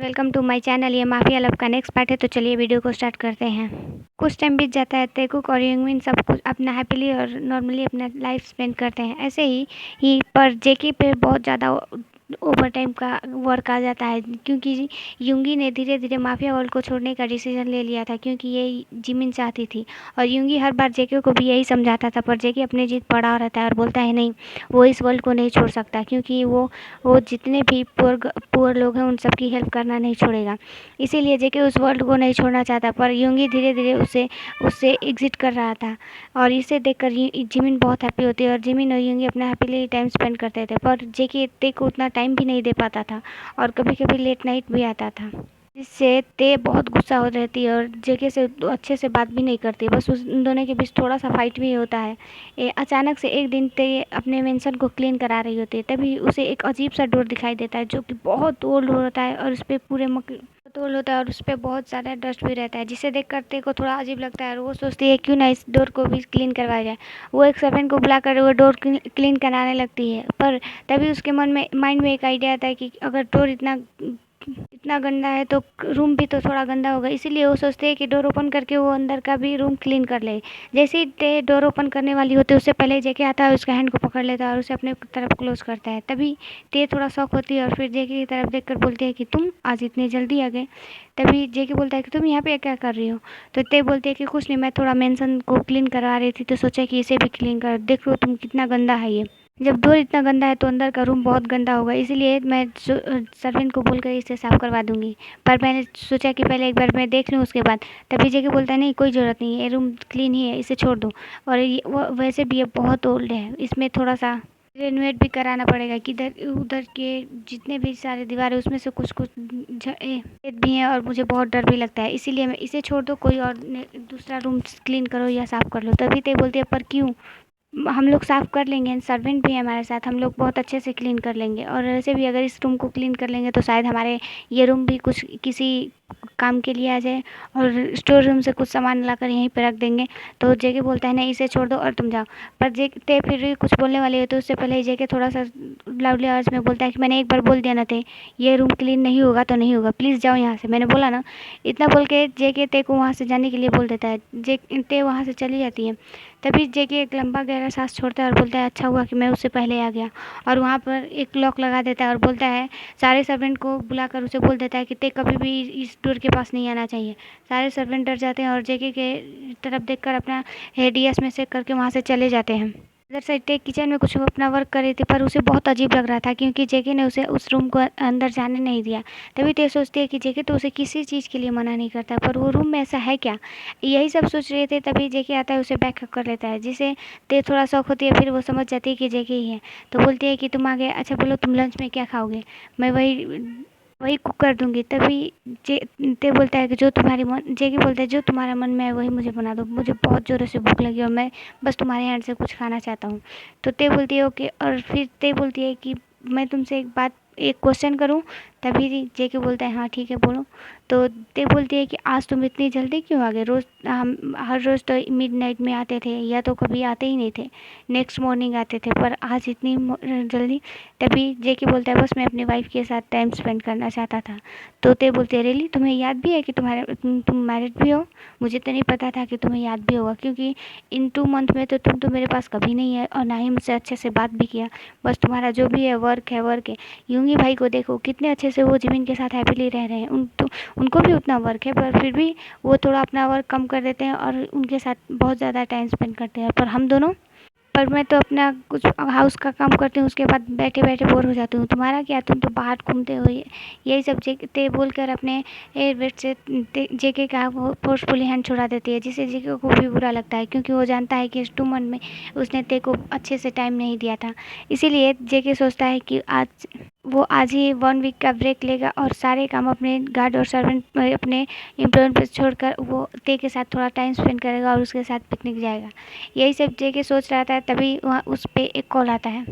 Welcome to my channel. ये mafia love का next part है, तो चलिए वीडियो को स्टार्ट करते हैं। कुछ टाइम बीत जाता है, तेकुक और यूंगमिन सब कुछ अपना हैप्पीली और नॉर्मली अपना लाइफ स्पेंड करते हैं। ऐसे ही पर जेके पे बहुत ज़्यादा ओवर टाइम का वर्क आ जाता है, क्योंकि यूंगी ने धीरे धीरे माफिया वर्ल्ड को छोड़ने का डिसीजन ले लिया था, क्योंकि ये जिमिन चाहती थी। और यूंगी हर बार जेके को भी यही समझाता था, पर जेके अपनी जीत पर अड़ा रहता है और बोलता है नहीं, वो इस वर्ल्ड को नहीं छोड़ सकता, क्योंकि वो जितने भी पुअर लोग हैं उन सबकी हेल्प करना नहीं छोड़ेगा। इसीलिए जेके उस वर्ल्ड को नहीं छोड़ना चाहता, पर यूंगी धीरे धीरे उससे उससे एग्जिट कर रहा था। और इसे देखकर जिमिन बहुत हैप्पी होती है और जिमिन और यूंगी अपना हैप्पीली टाइम स्पेंड करते थे। पर जेके ते को उतना टाइम भी नहीं दे पाता था और कभी कभी लेट नाइट भी आता था, जिससे ते बहुत गुस्सा हो रहती है और जेके से अच्छे से बात भी नहीं करती। बस उन दोनों के बीच थोड़ा सा फाइट भी होता है। अचानक से एक दिन ते अपने मेंशन को क्लीन करा रही होती है, तभी उसे एक अजीब सा डोर दिखाई देता है, जो कि बहुत ओल्ड होता है और उस पर पूरे तोल होता है और उस पर बहुत सारा डस्ट भी रहता है, जिसे देख करते को थोड़ा अजीब लगता है और वो सोचती है क्यों ना इस डोर को भी क्लीन करवाया जाए। वो एक सर्वेंट को बुलाकर वो डोर क्लीन कराने लगती है, पर तभी उसके माइंड में एक आइडिया आता है कि अगर डोर इतना इतना गंदा है तो रूम भी तो थोड़ा गंदा होगा। इसीलिए वो सोचते हैं कि डोर ओपन करके वो अंदर का भी रूम क्लीन कर ले। जैसे ही ते डोर ओपन करने वाली होती है, उससे पहले जेके आता है, उसका हैंड को पकड़ लेता है और उसे अपने तरफ क्लोज करता है। तभी ते थोड़ा शॉक होती है और फिर जेके की तरफ देखकर बोलती है कि तुम आज इतनी जल्दी आ गए। तभी जेके बोलता है कि तुम यहाँ पे क्या कर रही हो। तो ते बोलती है कि कुछ नहीं, मैं थोड़ा मेंशन को क्लीन करवा रही थी, तो सोचा कि इसे भी क्लीन कर देख लो, तुम कितना गंदा है ये। जब डोर इतना गंदा है तो अंदर का रूम बहुत गंदा होगा, इसीलिए मैं सर्वेंट को बोलकर इसे साफ करवा दूंगी। पर मैंने सोचा कि पहले एक बार मैं देख लूँ उसके बाद। तभी जेके बोलता है नहीं, कोई ज़रूरत नहीं है, ये रूम क्लीन ही है, इसे छोड़ दो। और वैसे भी ये बहुत ओल्ड है, इसमें थोड़ा सा रेनोवेट भी कराना पड़ेगा। कि इधर उधर के जितने भी सारे दीवार है उसमें से कुछ कुछ छेद भी हैं और मुझे बहुत डर भी लगता है, इसीलिए मैं इसे छोड़ दो, कोई और दूसरा रूम क्लीन करो या साफ कर लो। तभी ते बोलती है पर क्यों, हम लोग साफ़ कर लेंगे, सर्वेंट भी है हमारे साथ, हम लोग बहुत अच्छे से क्लीन कर लेंगे। और वैसे भी अगर इस रूम को क्लीन कर लेंगे तो शायद हमारे ये रूम भी कुछ किसी काम के लिए आ जाए और स्टोर रूम से कुछ सामान लाकर यहीं पे रख देंगे। तो जेके बोलता है नहीं, इसे छोड़ दो और तुम जाओ। पर जेके फिर भी कुछ बोलने वाली है, तो उससे पहले जेके थोड़ा सा लाउडली आवाज़ में बोलता है कि मैंने एक बार बोल दिया ना थे, ये रूम क्लीन नहीं होगा तो नहीं होगा, प्लीज़ जाओ यहाँ से, मैंने बोला ना। इतना बोल के जेके ते को वहाँ से जाने के लिए बोल देता है। ते वहाँ से चली जाती है। तभी जेके एक लंबा गहरा सांस छोड़ता है और बोलता है अच्छा हुआ कि मैं उससे पहले आ गया। और वहाँ पर एक लॉक लगा देता है और बोलता है, सारे सर्वेंट को बुलाकर उसे बोल देता है कि ते कभी भी इस डोर के पास नहीं आना चाहिए। सारे सर्वेंट डर जाते हैं और जेके के तरफ देखकर अपना हेडियस में से करके वहाँ से चले जाते हैं। इधर साइड टेक किचन में कुछ अपना वर्क कर रही थी, पर उसे बहुत अजीब लग रहा था, क्योंकि जेके ने उसे उस रूम को अंदर जाने नहीं दिया। तभी ते सोचती है कि जेके तो उसे किसी चीज़ के लिए मना नहीं करता, पर वो रूम में ऐसा है क्या। यही सब सोच रहे थे, तभी जेके आता है, उसे बैकअप कर लेता है, जिसे ते थोड़ा शौक होती है। फिर वो समझ जाती है कि जेके ही है, तो बोलती है कि तुम आ गए, अच्छा बोलो तुम लंच में क्या खाओगे, मैं वही वही कुक कर दूंगी। तभी जे ते बोलता है कि जो तुम्हारी मन जेके बोलता है जो तुम्हारा मन में है वही मुझे बना दो, मुझे बहुत ज़ोरों से भूख लगी और मैं बस तुम्हारे हैंड से कुछ खाना चाहता हूँ। तो ते बोलती है ओके, और फिर ते बोलती है कि मैं तुमसे एक क्वेश्चन करूँ। तभी जेके बोलता है हाँ ठीक है बोलो। तो ते बोलती है कि आज तुम इतनी जल्दी क्यों आ गए, रोज़ हम हर रोज़ तो मिडनाइट में आते थे, या तो कभी आते ही नहीं थे, नेक्स्ट मॉर्निंग आते थे, पर आज इतनी जल्दी। तभी जेके बोलता है बस मैं अपनी वाइफ के साथ टाइम स्पेंड करना चाहता था। तो ते बोलते हैं रियली, तुम्हें याद भी है कि तुम मैरिड भी हो, मुझे तो नहीं पता था कि तुम्हें याद भी होगा, क्योंकि इन 2 मंथ में तो तुम तो मेरे पास कभी नहीं है और ना ही मुझसे अच्छे से बात भी किया, बस तुम्हारा जो भी है वर्क है वर्क है। यूंगी भाई को देखो कितने अच्छे से वो जिमिन के साथ हैप्पीली रह रहे हैं, उनको भी उतना वर्क है, पर फिर भी वो थोड़ा अपना वर्क कम कर देते हैं और उनके साथ बहुत ज़्यादा टाइम स्पेंड करते हैं। पर हम दोनों, पर मैं तो अपना कुछ हाउस का काम करती हूँ, उसके बाद बैठे बैठे बोर हो जाती हूँ, तुम्हारा क्या, तुम तो बाहर घूमते हो। यही सब ते बोल कर अपने एयरबेड से जेके का वो फोर्सफुली हैंड छुड़ा देती है, जिससे जेके को भी बुरा लगता है, क्योंकि वो जानता है कि इस 2 मंथ में उसने ते को अच्छे से टाइम नहीं दिया था। इसीलिए जेके सोचता है कि आज ही 1 वीक का ब्रेक लेगा और सारे काम अपने गार्ड और सर्वेंट अपने एम्प्लॉय पर छोड़कर वो ते के साथ थोड़ा टाइम स्पेंड करेगा और उसके साथ पिकनिक जाएगा। यही सब जेके सोच रहा था, तभी वहाँ उस पर एक कॉल आता है।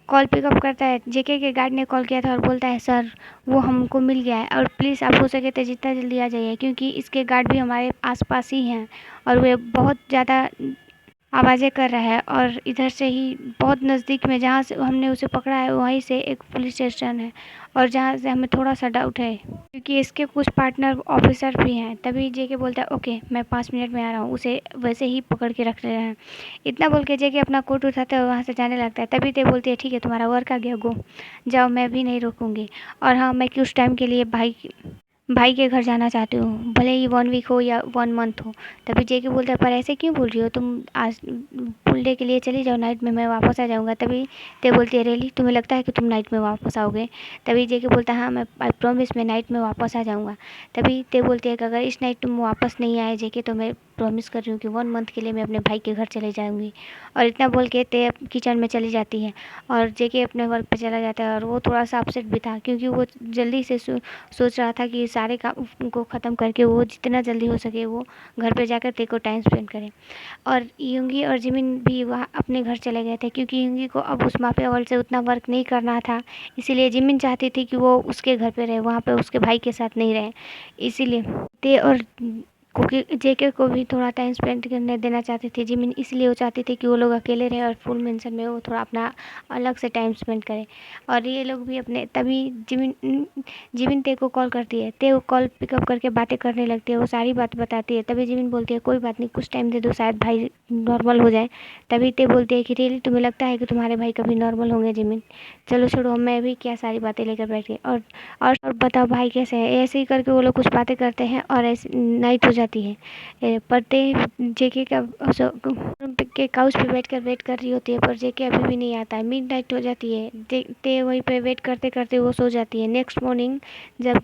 कॉल पिकअप करता है, जेके के गार्ड ने कॉल किया था और बोलता है सर वो हमको मिल गया है और प्लीज़ आप हो सके तो जितना जल्दी आ जाइए, क्योंकि इसके गार्ड भी हमारे आसपास ही हैं और वे बहुत ज़्यादा आवाज़ें कर रहा है और इधर से ही बहुत नज़दीक में जहाँ से हमने उसे पकड़ा है वहीं से एक पुलिस स्टेशन है और जहाँ से हमें थोड़ा सा डाउट है क्योंकि इसके कुछ पार्टनर ऑफिसर भी हैं। तभी जेके बोलता है ओके मैं 5 मिनट में आ रहा हूँ, उसे वैसे ही पकड़ के रख रहे हैं। इतना बोल के जेके अपना कोट उठाता है और वहाँ से जाने लगता है। तभी ते बोलती है ठीक है तुम्हारा वर्क आ गया, गो जाओ, मैं भी नहीं रोकूंगी। और हाँ, मैं कुछ टाइम के लिए भाई के घर जाना चाहती हूँ, भले ही 1 वीक हो या 1 मंथ हो। तभी जेके बोलता है पर ऐसे क्यों बोल रही हो, तुम आज फुल डे के लिए चली जाओ, नाइट में मैं वापस आ जाऊँगा। तभी ते बोलती है रियली, तुम्हें लगता है कि तुम नाइट में वापस आओगे? तभी जेके बोलता है हाँ मैं आई प्रॉमिस मैं नाइट में वापस आ जाऊँगा। तभी ते बोलती है कि अगर इस नाइट तुम वापस नहीं आए जेके तो मैं प्रॉमिस कर रही हूँ कि 1 मंथ के लिए मैं अपने भाई के घर चले जाऊँगी। और इतना बोल के ते किचन में चली जाती है और जेके अपने वर्क पे चला जाता है। और वो थोड़ा सा अपसेट भी था क्योंकि वो जल्दी से सोच रहा था कि सारे काम को ख़त्म करके वो जितना जल्दी हो सके वो घर पे जाकर ते को टाइम स्पेंड करे। और यूंगी और जिमिन भी वहाँ अपने घर चले गए थे क्योंकि यूंगी को अब उस माफिया वर्ल्ड से उतना वर्क नहीं करना था। इसीलिए जिमिन चाहती थी कि वो उसके घर पे रहे, वहाँ पे उसके भाई के साथ नहीं रहे। इसीलिए ते और कुकी जेके को भी थोड़ा टाइम स्पेंड करने देना चाहती थी जिमिन, इसलिए वो चाहती थी कि वो लोग अकेले रहे और फुल मेंशन में वो थोड़ा अपना अलग से टाइम स्पेंड करे। और ये लोग भी अपने तभी जिमिन जिमिन ते को कॉल करती है। ते वो कॉल पिकअप करके बातें करने लगती है, वो सारी बात बताती है। तभी जिमिन बोलती है कोई बात नहीं, कुछ टाइम दे दो, शायद भाई नॉर्मल हो जाए। तभी ते बोलती है कि रियली तुम्हें लगता है कि तुम्हारे भाई कभी नॉर्मल होंगे जिमिन? चलो छोड़ो, मैं भी क्या सारी बातें लेकर बैठ गई। और बताओ भाई कैसे है? ऐसे ही करके वो लोग कुछ बातें करते हैं और ऐसे नाइट हो जाती है। पर ते जेके का के काउच पे बैठ कर वेट कर रही होती है पर जेके अभी भी नहीं आता है। मिडनाइट हो जाती है, ते वहीं पे वेट करते करते वो सो जाती है। नेक्स्ट मॉर्निंग जब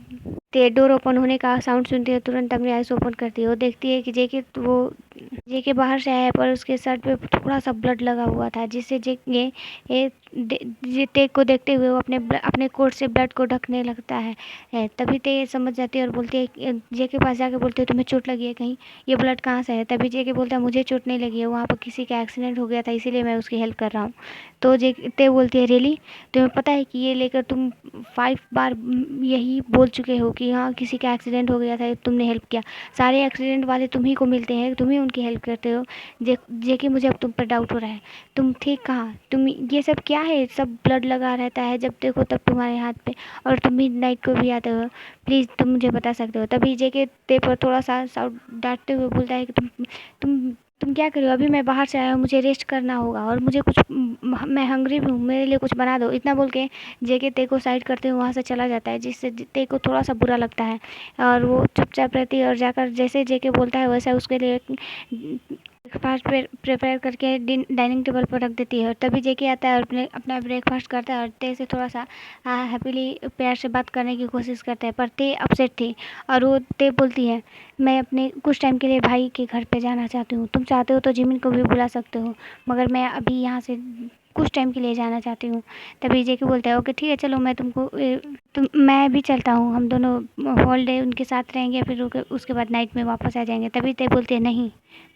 ते डोर ओपन होने का साउंड सुनती है तुरंत अपनी आइज ओपन करती है। वो देखती है कि जेके बाहर से आया है पर उसके शर्ट पे थोड़ा सा ब्लड लगा हुआ था जिससे ते को देखते हुए वो अपने कोट से ब्लड को ढकने लगता है। तभी ते समझ जाती है और बोलती है जे के पास जाके बोलती है तुम्हें चोट लगी है कहीं, ये ब्लड कहाँ से है? तभी जे के बोलता है मुझे चोट नहीं लगी है, वहाँ पर किसी का एक्सीडेंट हो गया था इसीलिए मैं उसकी हेल्प कर रहा हूँ। तो जे ते बोलती है रियली, तुम्हें पता है कि ये लेकर तुम 5 बार यही बोल चुके हो कि हाँ किसी का एक्सीडेंट हो गया था तुमने हेल्प किया, सारे एक्सीडेंट वाले तुम ही को मिलते हैं, तुम ही उनकी हेल्प करते हो। जे के मुझे अब तुम पर डाउट हो रहा है, तुम थे कहाँ? तुम ये सब क्या है? सब ब्लड लगा रहता है जब देखो तब तुम्हारे हाथ पे, और तुम मिडनाइट को भी आते हो, प्लीज़ तुम मुझे बता सकते हो? तभी जेके ते पर थोड़ा सा साउट डांटते हुए बोलता है कि तुम तुम क्या कर रहे हो? अभी मैं बाहर से आया हूँ, मुझे रेस्ट करना होगा और मुझे कुछ मैं हंग्री भी हूँ, मेरे लिए कुछ बना दो। इतना बोल के जेके ते को साइड करते हुए वहाँ से चला जाता है जिससे ते को थोड़ा सा बुरा लगता है और वो चुपचाप रहती है और जाकर जैसे जेके बोलता है वैसा उसके लिए ब्रेकफास्ट प्रिपेयर करके डाइनिंग टेबल पर रख देती है। और तभी जेके आता है और अपना ब्रेकफास्ट करता है और ते से थोड़ा सा हैप्पीली प्यार से बात करने की कोशिश करता है पर ते अपसेट थी। और वो ते बोलती है मैं अपने कुछ टाइम के लिए भाई के घर पे जाना चाहती हूँ, तुम चाहते हो तो जिमिन को भी बुला सकते हो, मगर मैं अभी यहाँ से कुछ टाइम के लिए जाना चाहती हूँ। तभी जेके बोलता है ओके ठीक है चलो, मैं मैं भी चलता हूँ, हम दोनों होल डे उनके साथ रहेंगे फिर उसके बाद नाइट में वापस आ जाएंगे। तभी ते बोलते हैं नहीं,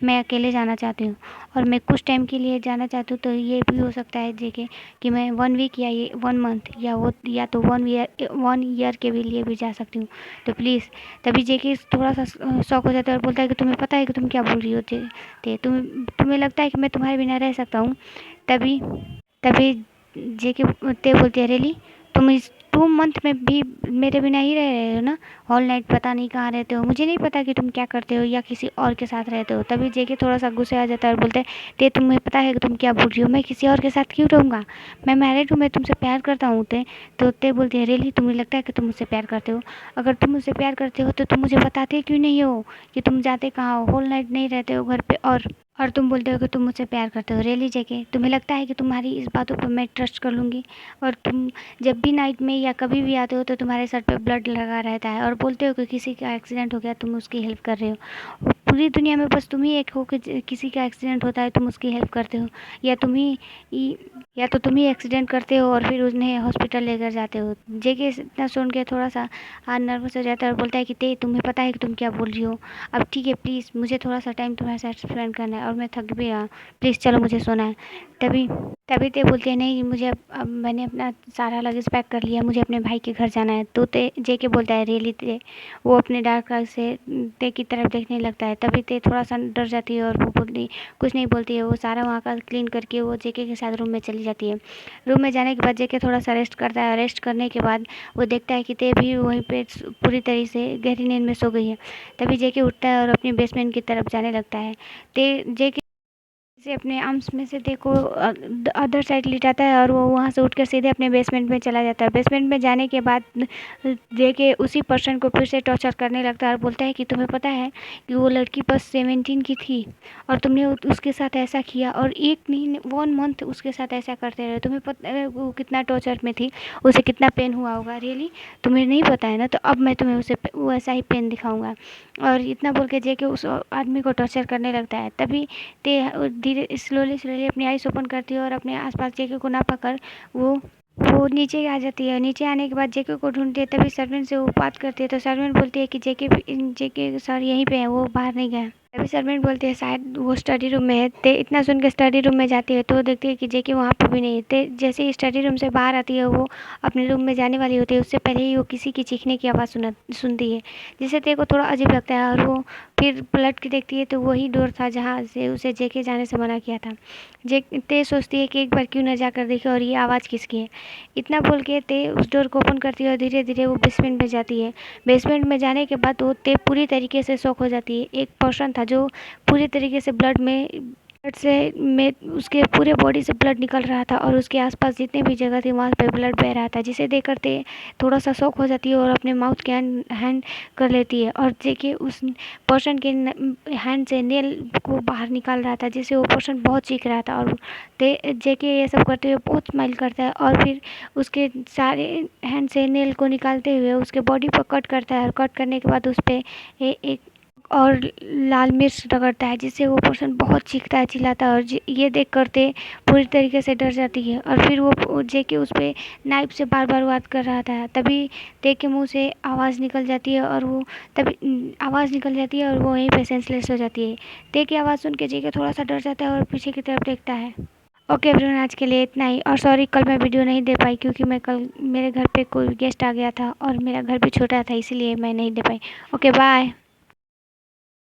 मैं अकेले जाना चाहती हूँ और मैं कुछ टाइम के लिए जाना चाहती हूँ, तो ये भी हो सकता है जेके कि मैं 1 वीक या ये 1 मंथ या तो 1 ईयर के भी लिए भी जा सकती हूँ, तो प्लीज़। तभी जेके थोड़ा सा शॉक हो जाता है और बोलता है कि तुम्हें पता है कि तुम क्या बोल रही हो? तुम्हें लगता है कि मैं तुम्हारे बिना रह सकता हूँ? तभी तभी जेके ते बोलती है रियली, तुम इस 2 मंथ में भी मेरे बिना ही रह रहे हो ना? होल नाइट पता नहीं कहाँ रहते हो, मुझे नहीं पता कि तुम क्या करते हो या किसी और के साथ रहते हो। तभी जेके थोड़ा सा गुस्से आ जाता है और बोलते हैं ते तुम्हें पता है कि तुम क्या बोल रही हो? मैं किसी और के साथ क्यों रहूँगा? मैं मैरिड हूँ, मैं तुमसे प्यार करता हूँ। ते बोलती है रियली, तुम्हें लगता है कि तुम मुझसे प्यार करते हो? अगर तुम मुझसे प्यार करते हो तो तुम मुझे बताते क्यों नहीं हो कि तुम जाते कहाँ हो, होल नाइट नहीं रहते हो घर पे, और तुम बोलते हो कि तुम मुझसे प्यार करते हो? रियली जेके, तुम्हें लगता है कि तुम्हारी इस बातों पर मैं ट्रस्ट कर लूँगी? और तुम जब भी नाइट में या कभी भी आते हो तो तुम्हारे सर पे ब्लड लगा रहता है और बोलते हो कि किसी का एक्सीडेंट हो गया तुम उसकी हेल्प कर रहे हो। और पूरी दुनिया में बस तुम ही एक हो कि किसी का एक्सीडेंट होता है तुम उसकी हेल्प करते हो, या तुम ही या तो तुम ही एक्सीडेंट करते हो और फिर उन्हें हॉस्पिटल लेकर जाते हो। जेके इतना सुन के थोड़ा सा नर्वस हो जाता है और बोलता है कि ते तुम्हें पता है कि तुम क्या बोल रही हो? अब ठीक है प्लीज़, मुझे थोड़ा सा टाइम तुम्हारे साथ स्पेंड करना है और मैं थक भी रहा, प्लीज़ चलो मुझे सोना है। तभी तभी ते बोलती है नहीं मुझे अब मैंने अपना सारा लगेज पैक कर लिया, मुझे अपने भाई के घर जाना है। तो ते जेके बोलता है रियली ते, वो अपने डार्क आइज से ते की तरफ देखने लगता है। तभी ते थोड़ा सा डर जाती है और वो बोलती कुछ नहीं बोलती है। वो सारा वहाँ का क्लीन करके वो जेके के साथ रूम में चली जाती है। रूम में जाने के बाद जेके थोड़ा सा रेस्ट करता है। रेस्ट करने के बाद वो देखता है कि ते भी वहीं पे पूरी तरीके से गहरी नींद में सो गई है। तभी जेके उठता है और अपनी बेसमेंट की तरफ जाने लगता है। ते जेके से अपने आर्म्स में से देखो अदर साइड लिटाता है और वो वहाँ से उठकर सीधे अपने बेसमेंट में चला जाता है। बेसमेंट में जाने के बाद देखे उसी पर्सन को फिर से टॉर्चर करने लगता है और बोलता है कि तुम्हें पता है कि वो लड़की बस 17 की थी और तुमने उसके साथ ऐसा किया और एक नहीं 1 मंथ उसके साथ ऐसा करते रहे। तुम्हें पता है वो कितना टॉर्चर में थी, उसे कितना पेन हुआ होगा। रियली तुम्हें नहीं पता है ना, तो अब मैं तुम्हें उसे वैसा ही पेन दिखाऊंगा। और इतना बोल के जेके उस आदमी को टॉर्चर करने लगता है। तभी ते धीरे स्लोली स्लोली अपनी आइज़ ओपन करती है और अपने आसपास जेके को ना पाकर वो नीचे आ जाती है। नीचे आने के बाद जेके को ढूंढती है। तभी सर्वेंट से वो बात करती है तो सर्वेंट बोलती है कि जेके सर यहीं पे है, वो बाहर नहीं गए। तभी सर्वेंट बोलती है शायद वो स्टडी रूम में है। ते इतना सुन के स्टडी रूम में जाती है तो वो देखती है कि जेके वहाँ पे भी नहीं है। ते जैसे ही स्टडी रूम से बाहर आती है वो अपने रूम में जाने वाली होती है, उससे पहले ही वो किसी की चीखने की आवाज़ सुनती है, जिससे ते को थोड़ा अजीब लगता है। और वो फिर पलट के देखती है तो वही डोर था जहाँ से उसे जेके जाने से मना किया था। जे ते सोचती है कि एक बार क्यों न जाकर देखे और ये आवाज़ किसकी है। इतना बोल के ते उस डोर को ओपन करती है और धीरे धीरे वो बेसमेंट में जाती है। बेसमेंट में जाने के बाद वो ते पूरी तरीके से शॉक हो जाती है। एक पर्सन था जो पूरी तरीके से ब्लड से में उसके पूरे बॉडी से ब्लड निकल रहा था और उसके आसपास जितने भी जगह थी वहाँ पे ब्लड बह रहा था, जिसे देख करते थोड़ा सा शॉक हो जाती है और अपने माउथ के हैंड कर लेती है और जेके उस पर्सन के हैंड से नेल को बाहर निकाल रहा था, जिससे वो पर्सन बहुत चीख रहा था। और जेके ये सब करते हुए बहुत स्माइल करता है और फिर उसके सारे हैंड से नेल को निकालते हुए उसके बॉडी पर कट करता है और कट करने के बाद उस पर एक और लाल मिर्च रगड़ता है, जिससे वो पर्सन बहुत चीखता है, चिल्लाता है। और ये देख करते पूरी तरीके से डर जाती है और फिर वो जेके उस पर नाइफ से बार बार वार कर रहा था। तभी ते के मुंह से आवाज़ निकल जाती है और वो तभी आवाज़ निकल जाती है और वो वहीं पे सेंसलेस हो जाती है। ते की आवाज़ सुन के जेके थोड़ा सा डर जाता है और पीछे की तरफ देखता है। ओके एवरीवन, आज के लिए इतना ही। और सॉरी कल मैं वीडियो नहीं दे पाई क्योंकि मैं कल मेरे घर पे कोई गेस्ट आ गया था और मेरा घर भी छोटा था, इसीलिए मैं नहीं दे पाई। Okay bye.